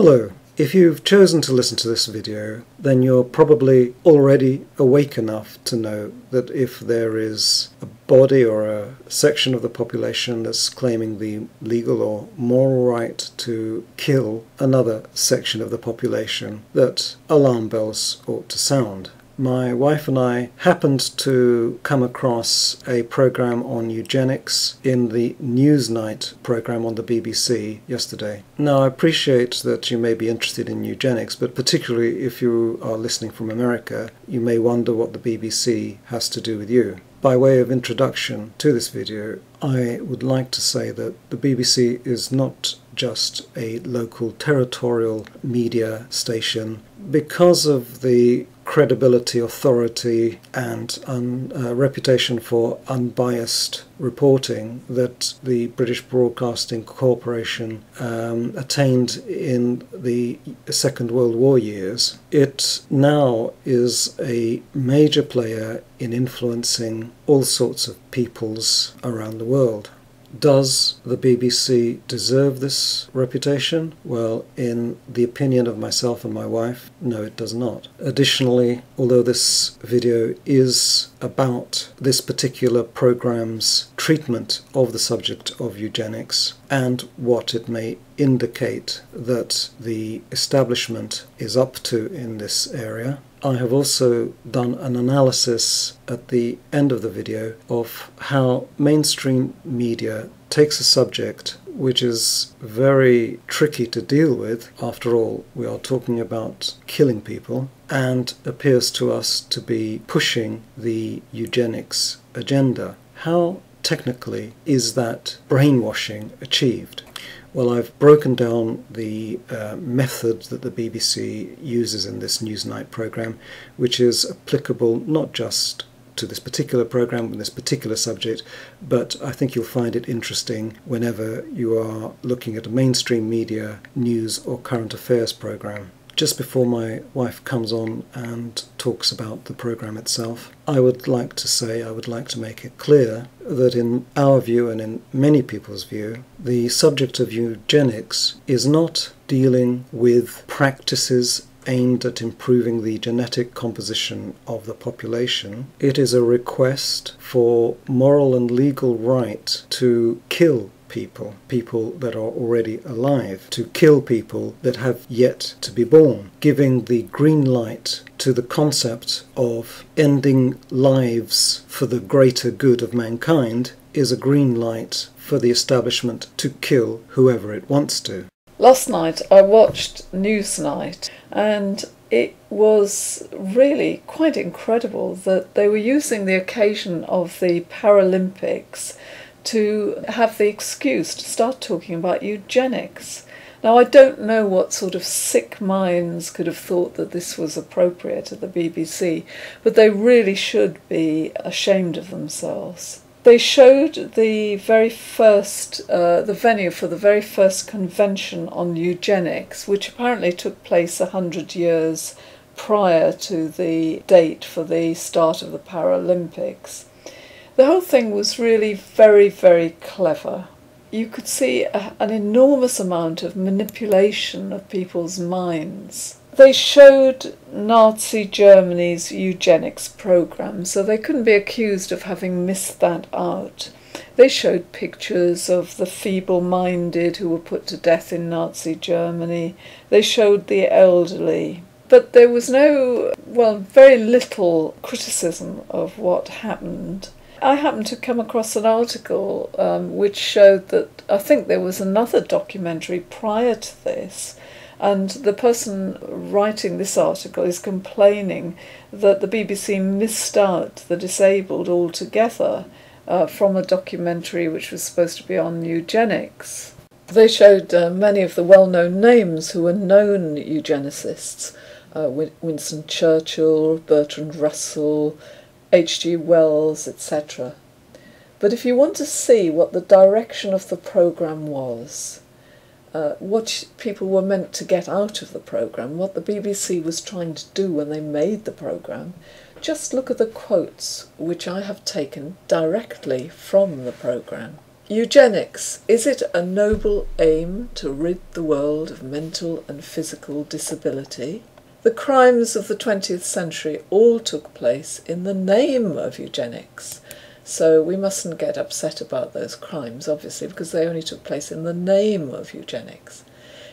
Hello. If you've chosen to listen to this video, then you're probably already awake enough to know that if there is a body or a section of the population that's claiming the legal or moral right to kill another section of the population, that alarm bells ought to sound. My wife and I happened to come across a program on eugenics in the Newsnight program on the BBC yesterday. Now, I appreciate that you may be interested in eugenics, but particularly if you are listening from America, you may wonder what the BBC has to do with you. By way of introduction to this video, I would like to say that the BBC is not just a local territorial media station. Because of the credibility, authority and reputation for unbiased reporting that the British Broadcasting Corporation attained in the Second World War years, it now is a major player in influencing all sorts of peoples around the world. Does the BBC deserve this reputation? Well, in the opinion of myself and my wife, no, it does not. Additionally, although this video is about this particular program's treatment of the subject of eugenics and what it may indicate that the establishment is up to in this area, I have also done an analysis at the end of the video of how mainstream media takes a subject which is very tricky to deal with. After all, we are talking about killing people, and appears to us to be pushing the eugenics agenda. How technically is that brainwashing achieved? Well, I've broken down the method that the BBC uses in this Newsnight programme, which is applicable not just to this particular programme with this particular subject, but I think you'll find it interesting whenever you are looking at a mainstream media, news or current affairs programme. Just before my wife comes on and talks about the programme itself, I would like to make it clear that in our view and in many people's view, the subject of eugenics is not dealing with practices aimed at improving the genetic composition of the population. It is a request for moral and legal right to kill people that are already alive, to kill people that have yet to be born, giving the green light to the concept of ending lives for the greater good of mankind is a green light for the establishment to kill whoever it wants to. Last night I watched Newsnight, and it was really quite incredible that they were using the occasion of the Paralympics to have the excuse to start talking about eugenics. Now, I don't know what sort of sick minds could have thought that this was appropriate at the BBC, but they really should be ashamed of themselves. They showed the very first, the venue for the very first convention on eugenics, which apparently took place 100 years prior to the date for the start of the Paralympics. The whole thing was really very, very clever. You could see an enormous amount of manipulation of people's minds. They showed Nazi Germany's eugenics program, so they couldn't be accused of having missed that out. They showed pictures of the feeble-minded who were put to death in Nazi Germany. They showed the elderly. But there was very little criticism of what happened. I happened to come across an article which showed that I think there was another documentary prior to this, and the person writing this article is complaining that the BBC missed out the disabled altogether from a documentary which was supposed to be on eugenics. They showed many of the well-known names who were known eugenicists, Winston Churchill, Bertrand Russell, H.G. Wells, etc. But if you want to see what the direction of the programme was, what people were meant to get out of the programme, what the BBC was trying to do when they made the programme, just look at the quotes which I have taken directly from the programme. Eugenics. Is it a noble aim to rid the world of mental and physical disability? The crimes of the 20th century all took place in the name of eugenics. So we mustn't get upset about those crimes, obviously, because they only took place in the name of eugenics.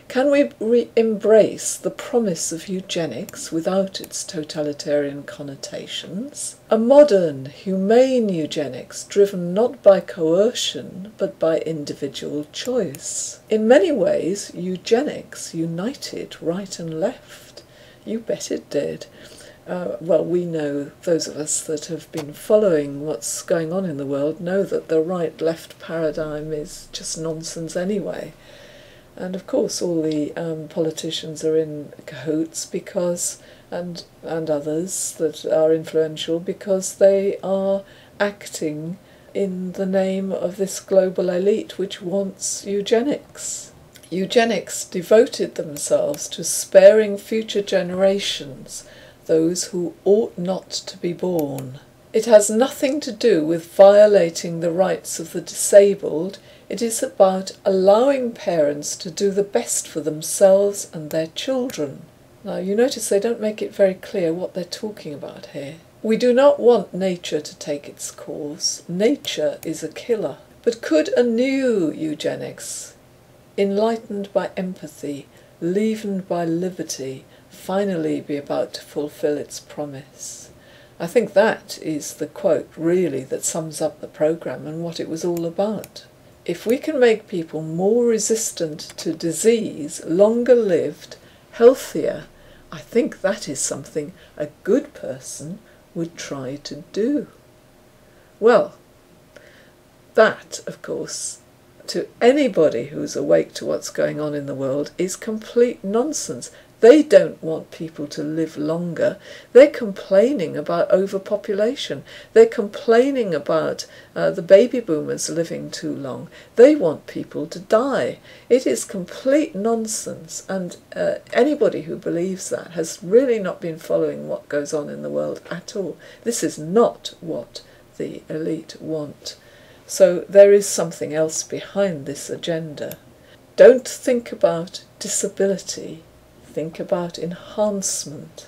Can we embrace the promise of eugenics without its totalitarian connotations? A modern, humane eugenics driven not by coercion but by individual choice. In many ways, eugenics united right and left. You bet it did. Well, we know, those of us that have been following what's going on in the world, know that the right-left paradigm is just nonsense anyway. And of course all the politicians are in cahoots because, and others that are influential, because they are acting in the name of this global elite which wants eugenics. Eugenics devoted themselves to sparing future generations those who ought not to be born. It has nothing to do with violating the rights of the disabled. It is about allowing parents to do the best for themselves and their children. Now you notice they don't make it very clear what they're talking about here. We do not want nature to take its course. Nature is a killer. But could a new eugenics, enlightened by empathy, leavened by liberty, finally be about to fulfill its promise? I think that is the quote, really, that sums up the programme and what it was all about. If we can make people more resistant to disease, longer lived, healthier, I think that is something a good person would try to do. Well, that, of course, to anybody who's awake to what's going on in the world, is complete nonsense. They don't want people to live longer. They're complaining about overpopulation. They're complaining about the baby boomers living too long. They want people to die. It is complete nonsense, and anybody who believes that has really not been following what goes on in the world at all. This is not what the elite want. So there is something else behind this agenda. Don't think about disability. Think about enhancement.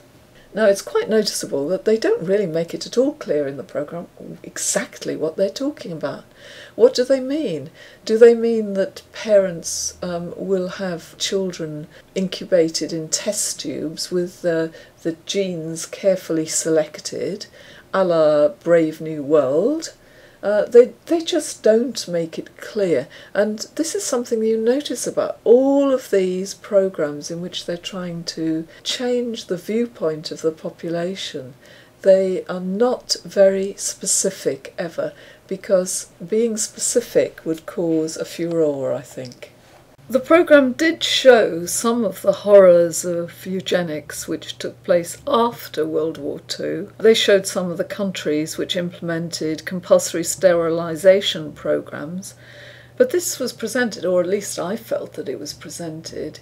Now it's quite noticeable that they don't really make it at all clear in the programme exactly what they're talking about. What do they mean? Do they mean that parents will have children incubated in test tubes with the genes carefully selected, a la Brave New World? They just don't make it clear, and this is something you notice about all of these programmes in which they're trying to change the viewpoint of the population. They are not very specific ever, because being specific would cause a furore, I think. The programme did show some of the horrors of eugenics which took place after World War II. They showed some of the countries which implemented compulsory sterilisation programmes, but this was presented, or at least I felt that it was presented,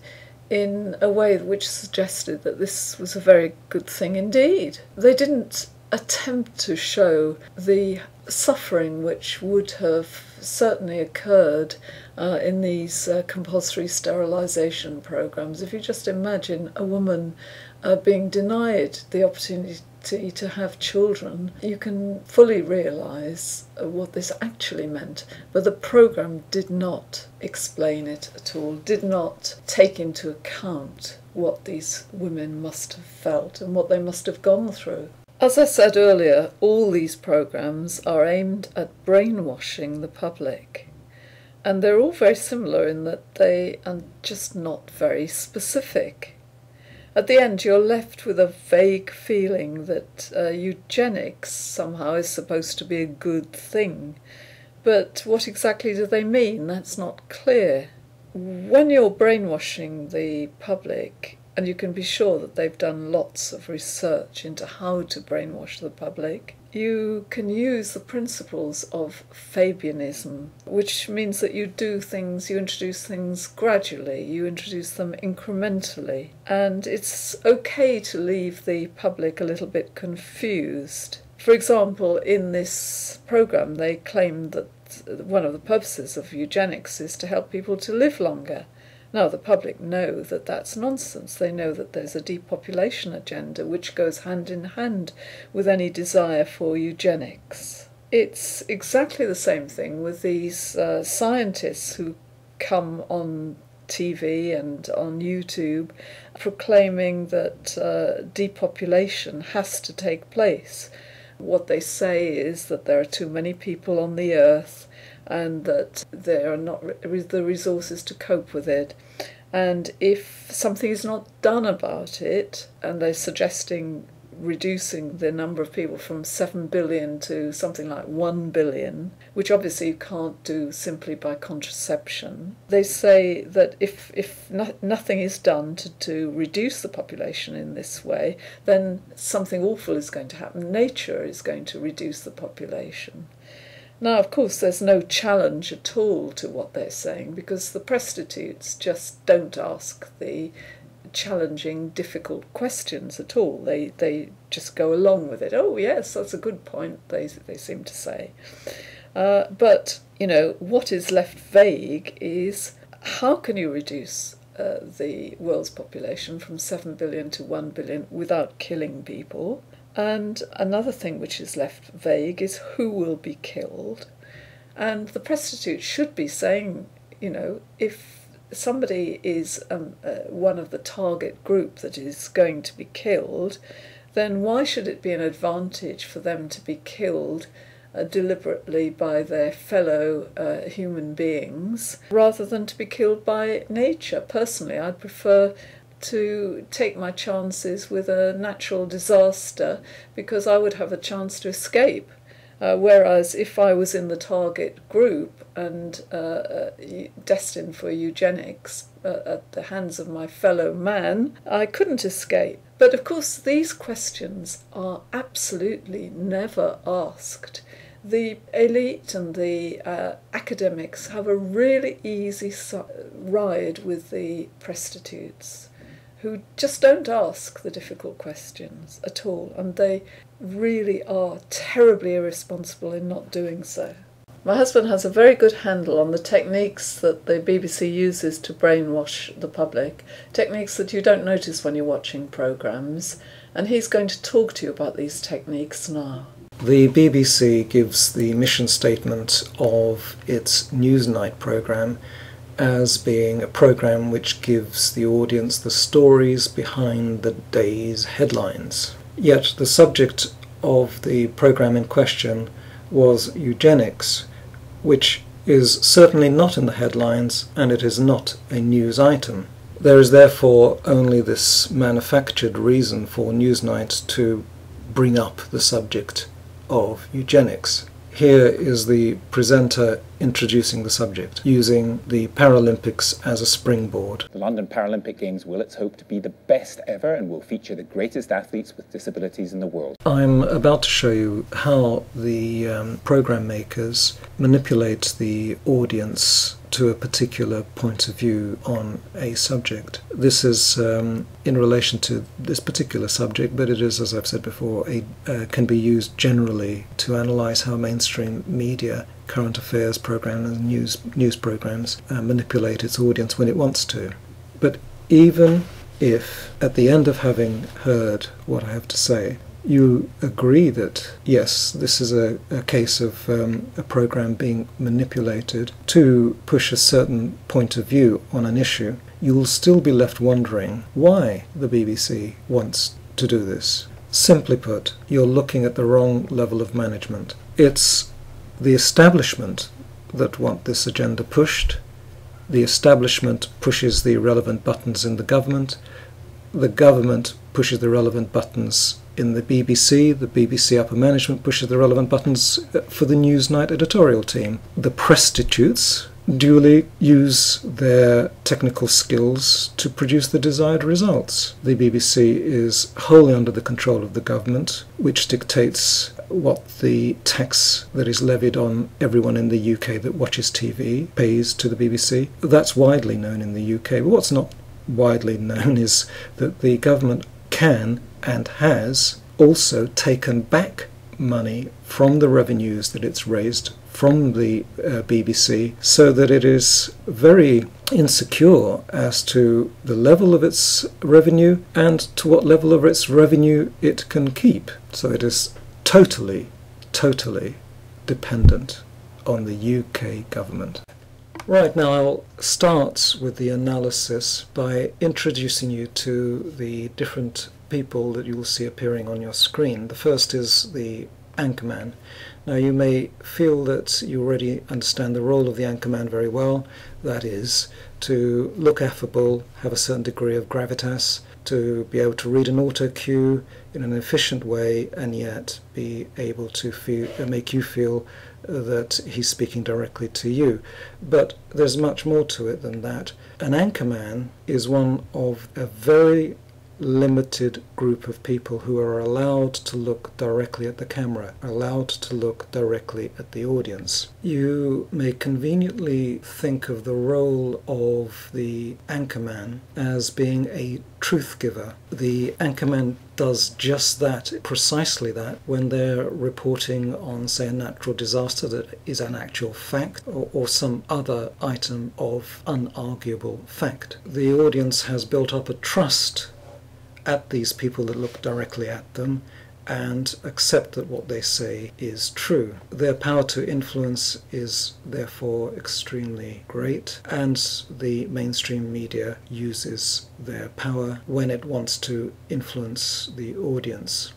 in a way which suggested that this was a very good thing indeed. They didn't attempt to show the suffering which would have certainly occurred in these compulsory sterilisation programmes. If you just imagine a woman being denied the opportunity to have children, you can fully realise what this actually meant. But the programme did not explain it at all, did not take into account what these women must have felt and what they must have gone through. As I said earlier, all these programmes are aimed at brainwashing the public. And they're all very similar in that they are just not very specific. At the end, you're left with a vague feeling that eugenics somehow is supposed to be a good thing. But what exactly do they mean? That's not clear. When you're brainwashing the public, and you can be sure that they've done lots of research into how to brainwash the public, you can use the principles of Fabianism, which means that you introduce things gradually, you introduce them incrementally, and it's okay to leave the public a little bit confused. For example, in this programme, they claimed that one of the purposes of eugenics is to help people to live longer. Now, the public know that that's nonsense. They know that there's a depopulation agenda which goes hand in hand with any desire for eugenics. It's exactly the same thing with these scientists who come on TV and on YouTube proclaiming that depopulation has to take place. What they say is that there are too many people on the earth and that there are not the resources to cope with it. And if something is not done about it, and they're suggesting reducing the number of people from 7 billion to something like 1 billion, which obviously you can't do simply by contraception. They say that if nothing is done to reduce the population in this way, then something awful is going to happen. Nature is going to reduce the population. Now, of course, there's no challenge at all to what they're saying, because the prostitutes just don't ask the challenging, difficult questions at all. They just go along with it. Oh, yes, that's a good point, they seem to say. But, you know, what is left vague is how can you reduce the world's population from 7 billion to 1 billion without killing people? And another thing which is left vague is who will be killed. And the prostitute should be saying, you know, if somebody is one of the target group that is going to be killed, then why should it be an advantage for them to be killed deliberately by their fellow human beings rather than to be killed by nature? Personally, I'd prefer to take my chances with a natural disaster because I would have a chance to escape. Whereas if I was in the target group and destined for eugenics at the hands of my fellow man, I couldn't escape. But of course these questions are absolutely never asked. The elite and the academics have a really easy ride with the prostitutes, who just don't ask the difficult questions at all, and they really are terribly irresponsible in not doing so. My husband has a very good handle on the techniques that the BBC uses to brainwash the public, techniques that you don't notice when you're watching programmes, and he's going to talk to you about these techniques now. The BBC gives the mission statement of its Newsnight programme as being a programme which gives the audience the stories behind the day's headlines. Yet the subject of the programme in question was eugenics, which is certainly not in the headlines, and it is not a news item. There is therefore only this manufactured reason for Newsnight to bring up the subject of eugenics. Here is the presenter introducing the subject, using the Paralympics as a springboard. The London Paralympic Games will, it's hoped, to be the best ever and will feature the greatest athletes with disabilities in the world. I'm about to show you how the programme makers manipulate the audience to a particular point of view on a subject. This is in relation to this particular subject, but it is, as I've said before, can be used generally to analyse how mainstream media, current affairs programmes and news programmes manipulate its audience when it wants to. But even if, at the end of having heard what I have to say, you agree that, yes, this is a case of a programme being manipulated to push a certain point of view on an issue, you will still be left wondering why the BBC wants to do this. Simply put, you're looking at the wrong level of management. It's the establishment that want this agenda pushed. The establishment pushes the relevant buttons in the government pushes the relevant buttons in the BBC upper management pushes the relevant buttons for the Newsnight editorial team. The prostitutes duly use their technical skills to produce the desired results. The BBC is wholly under the control of the government, which dictates what the tax that is levied on everyone in the UK that watches TV pays to the BBC. That's widely known in the UK, but what's not widely known is that the government can and has also taken back money from the revenues that it's raised from the BBC, so that it is very insecure as to the level of its revenue and to what level of its revenue it can keep. So it is totally dependent on the UK government. Right, now I'll start with the analysis by introducing you to the different people that you will see appearing on your screen. The first is the anchorman. Now you may feel that you already understand the role of the anchorman very well. That is, to look affable, have a certain degree of gravitas, to be able to read an auto cue in an efficient way, and yet be able to make you feel that he's speaking directly to you. But there's much more to it than that. An anchorman is one of a very limited group of people who are allowed to look directly at the camera, allowed to look directly at the audience. You may conveniently think of the role of the anchorman as being a truth giver. The anchorman does just that, precisely that, when they're reporting on, say, a natural disaster that is an actual fact, or some other item of unarguable fact. The audience has built up a trust at these people that look directly at them and accept that what they say is true. Their power to influence is therefore extremely great, and the mainstream media uses their power when it wants to influence the audience.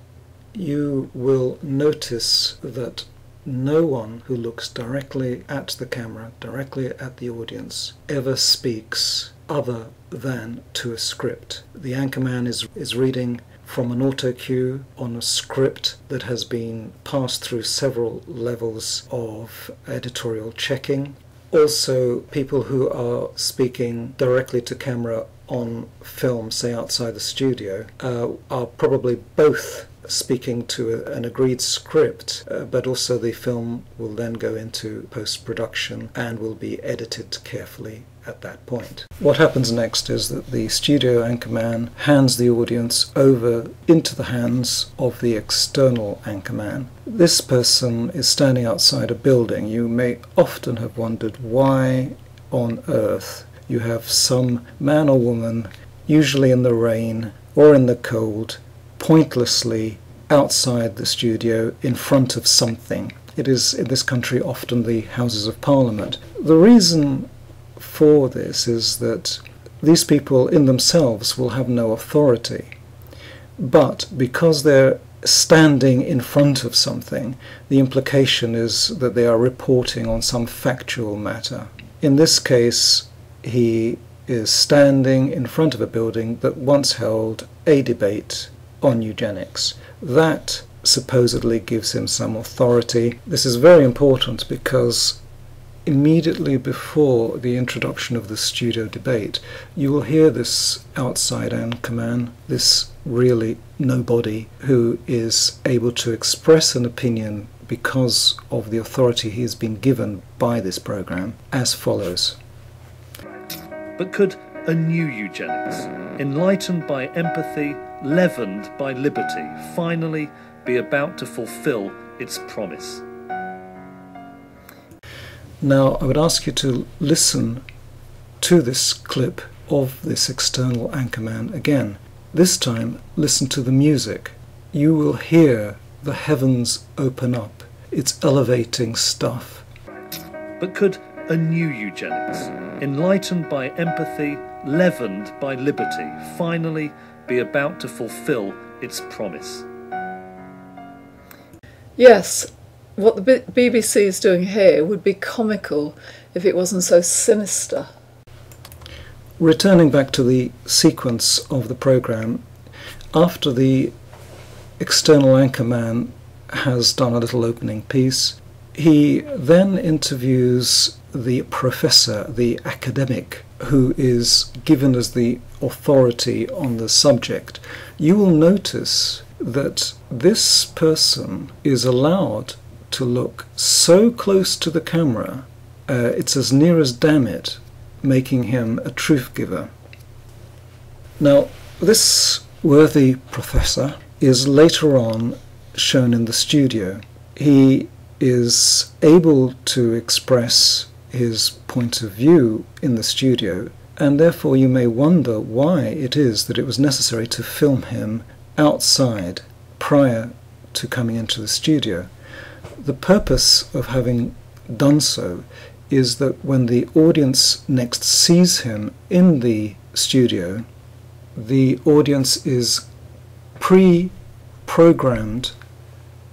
You will notice that no one who looks directly at the camera, directly at the audience, ever speaks other than to a script. The anchorman is reading from an auto cue on a script that has been passed through several levels of editorial checking. Also, people who are speaking directly to camera on film, say outside the studio, are probably both speaking to an agreed script, but also the film will then go into post-production and will be edited carefully at that point. What happens next is that the studio anchorman hands the audience over into the hands of the external anchorman. This person is standing outside a building. You may often have wondered why on earth you have some man or woman, usually in the rain or in the cold, pointlessly outside the studio in front of something. It is in this country often the Houses of Parliament. The reason for this is that these people in themselves will have no authority, but because they're standing in front of something, the implication is that they are reporting on some factual matter. In this case, he is standing in front of a building that once held a debate on eugenics. That supposedly gives him some authority. This is very important because immediately before the introduction of the studio debate, you will hear this outside anchorman, this really nobody, who is able to express an opinion because of the authority he has been given by this program, as follows. But could a new eugenics, enlightened by empathy, leavened by liberty, finally be about to fulfill its promise? Now, I would ask you to listen to this clip of this external anchorman again. This time, listen to the music. You will hear the heavens open up. It's elevating stuff. But could a new eugenics, enlightened by empathy, leavened by liberty, finally be about to fulfill its promise? Yes, what the BBC is doing here would be comical if it wasn't so sinister. Returning back to the sequence of the programme, after the external anchorman has done a little opening piece, he then interviews the professor, the academic, who is given as the authority on the subject. You will notice that this person is allowed to look so close to the camera, it's as near as damn it, making him a truth giver. Now, this worthy professor is later on shown in the studio. He is able to express his point of view in the studio, and therefore you may wonder why it is that it was necessary to film him outside prior to coming into the studio. The purpose of having done so is that when the audience next sees him in the studio, the audience is pre-programmed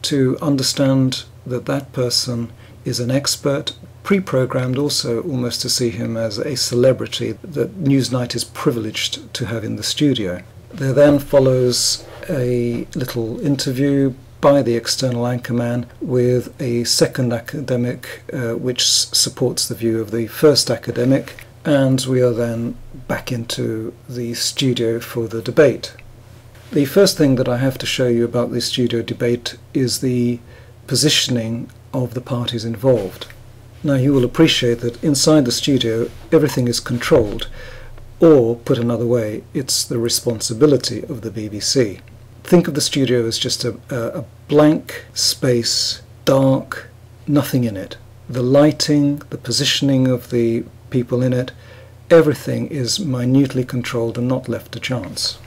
to understand that that person is an expert, pre-programmed also almost to see him as a celebrity that Newsnight is privileged to have in the studio. There then follows a little interview by the External Anchorman with a second academic which supports the view of the first academic, and we are then back into the studio for the debate. The first thing that I have to show you about the studio debate is the positioning of the parties involved. Now you will appreciate that inside the studio everything is controlled, or put another way, it's the responsibility of the BBC. Think of the studio as just a blank space, dark, nothing in it. The lighting, the positioning of the people in it, everything is minutely controlled and not left to chance.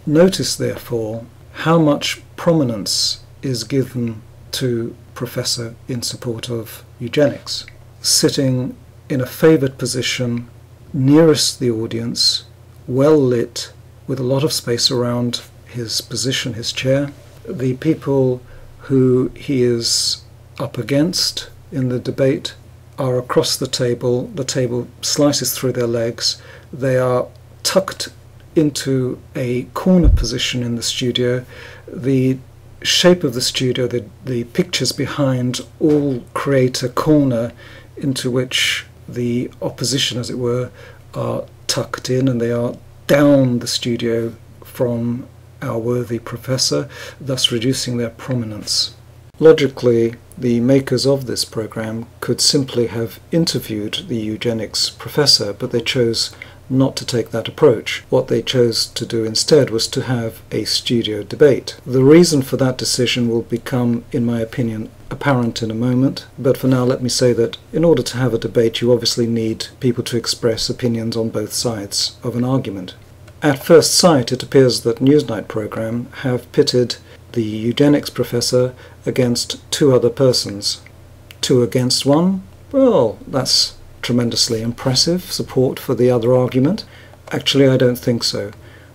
Notice, therefore, how much prominence is given to Professor in support of eugenics. Sitting in a favoured position, nearest the audience, well lit, with a lot of space around his position, his chair. The people who he is up against in the debate are across the table slices through their legs, they are tucked into a corner position in the studio. The shape of the studio, the pictures behind, all create a corner into which the opposition, as it were, are tucked in, and they are down the studio from our worthy professor, thus reducing their prominence. Logically, the makers of this program could simply have interviewed the eugenics professor, but they chose not to take that approach. What they chose to do instead was to have a studio debate. The reason for that decision will become, in my opinion, apparent in a moment, but for now let me say that in order to have a debate you obviously need people to express opinions on both sides of an argument. At first sight it appears that Newsnight programme have pitted the eugenics professor against two other persons. 2 against 1? Well, that's tremendously impressive support for the other argument. Actually, I don't think so.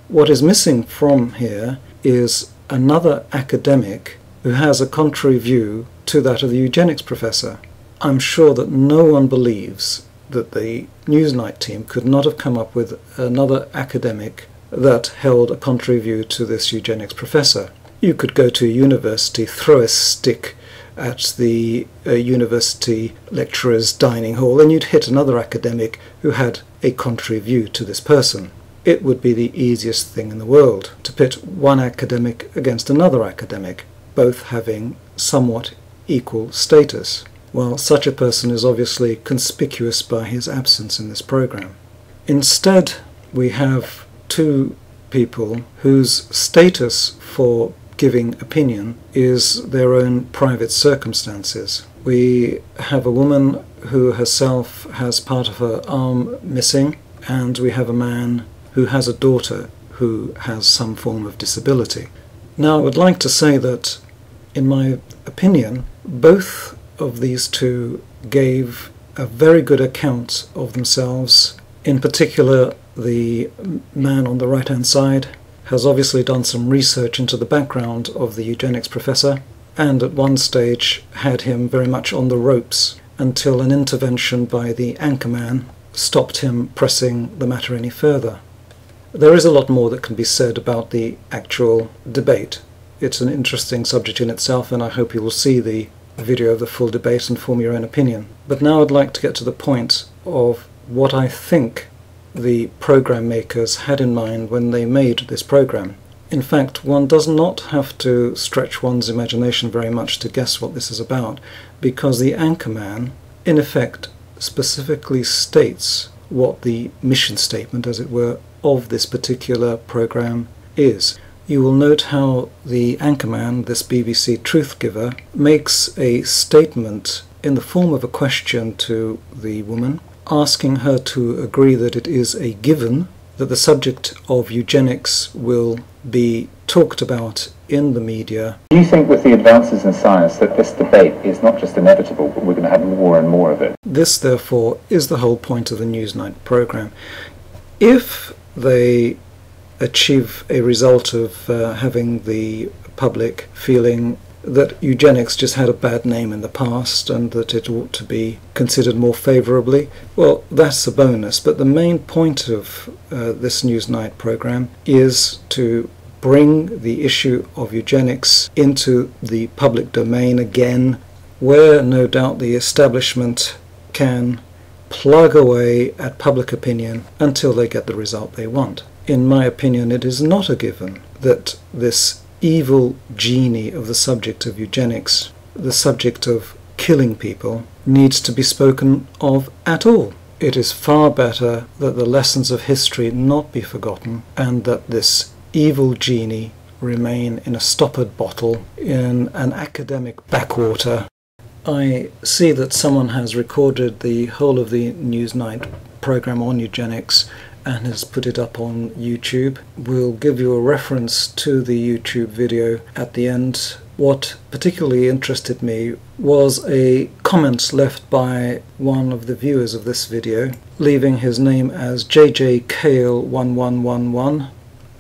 What is missing from here is another academic who has a contrary view to that of the eugenics professor. I'm sure that no one believes that the Newsnight team could not have come up with another academic that held a contrary view to this eugenics professor. You could go to a university, throw a stick at the university lecturer's dining hall, and you'd hit another academic who had a contrary view to this person. It would be the easiest thing in the world to pit one academic against another academic, both having somewhat equal status. Well, such a person is obviously conspicuous by his absence in this program. Instead, we have 2 people whose status for giving opinion is their own private circumstances. We have a woman who herself has part of her arm missing, and we have a man who has a daughter who has some form of disability. Now, I would like to say that, in my opinion, both of these 2 gave a very good account of themselves. In particular, the man on the right-hand side has obviously done some research into the background of the eugenics professor, and at one stage had him very much on the ropes until an intervention by the anchorman stopped him pressing the matter any further. There is a lot more that can be said about the actual debate. It's an interesting subject in itself, and I hope you will see the video of the full debate and form your own opinion. But now I'd like to get to the point of what I think the program makers had in mind when they made this program. In fact, one does not have to stretch one's imagination very much to guess what this is about, because the anchorman, in effect, specifically states what the mission statement, as it were, of this particular program is. you will note how the anchorman, this BBC truth giver, makes a statement in the form of a question to the woman, asking her to agree that it is a given that the subject of eugenics will be talked about in the media. Do you think with the advances in science that this debate is not just inevitable, but we're going to have more and more of it? This, therefore, is the whole point of the Newsnight programme. If they achieve a result of having the public feeling that eugenics just had a bad name in the past and that it ought to be considered more favourably, well, that's a bonus. But the main point of this Newsnight programme is to bring the issue of eugenics into the public domain again, where no doubt the establishment can plug away at public opinion until they get the result they want. In my opinion, it is not a given that this evil genie of the subject of eugenics, the subject of killing people, needs to be spoken of at all. It is far better that the lessons of history not be forgotten and that this evil genie remain in a stoppered bottle in an academic backwater. I see that someone has recorded the whole of the Newsnight programme on eugenics and has put it up on YouTube. We'll give you a reference to the YouTube video at the end. What particularly interested me was a comment left by one of the viewers of this video, leaving his name as JJKale1111.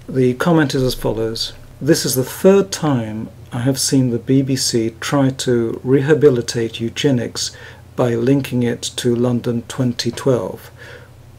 The comment is as follows: "This is the third time I have seen the BBC try to rehabilitate eugenics by linking it to London 2012.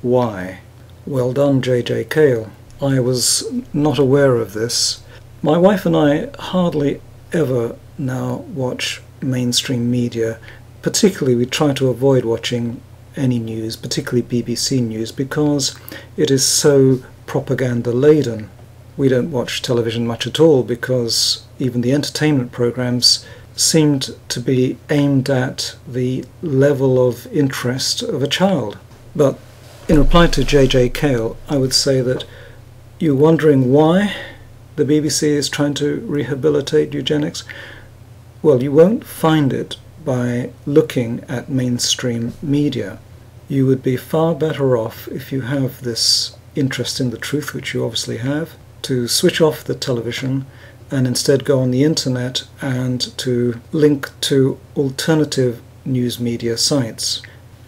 Why?" Well done, JJ Kale. I was not aware of this. My wife and I hardly ever now watch mainstream media. Particularly, we try to avoid watching any news, particularly BBC news, because it is so propaganda-laden. We don't watch television much at all because even the entertainment programmes seemed to be aimed at the level of interest of a child. But in reply to JJ Kale, I would say that you're wondering why the BBC is trying to rehabilitate eugenics. Well, you won't find it by looking at mainstream media. You would be far better off, if you have this interest in the truth, which you obviously have, to switch off the television and instead go on the internet and to link to alternative news media sites.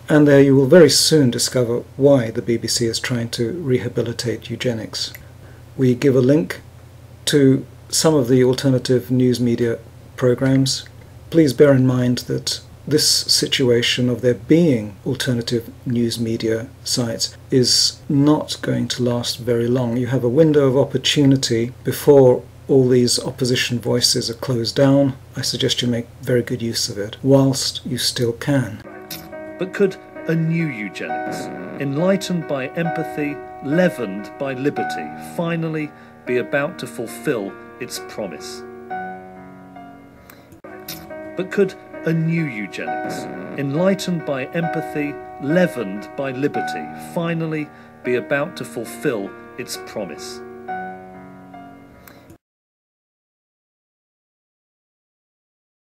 And there you will very soon discover why the BBC is trying to rehabilitate eugenics. We give a link to some of the alternative news media programs. Please bear in mind that this situation of there being alternative news media sites is not going to last very long. You have a window of opportunity before all these opposition voices are closed down. I suggest you make very good use of it whilst you still can. But could a new eugenics, enlightened by empathy, leavened by liberty, finally be about to fulfill its promise? But could a new eugenics, enlightened by empathy, leavened by liberty, finally be about to fulfill its promise?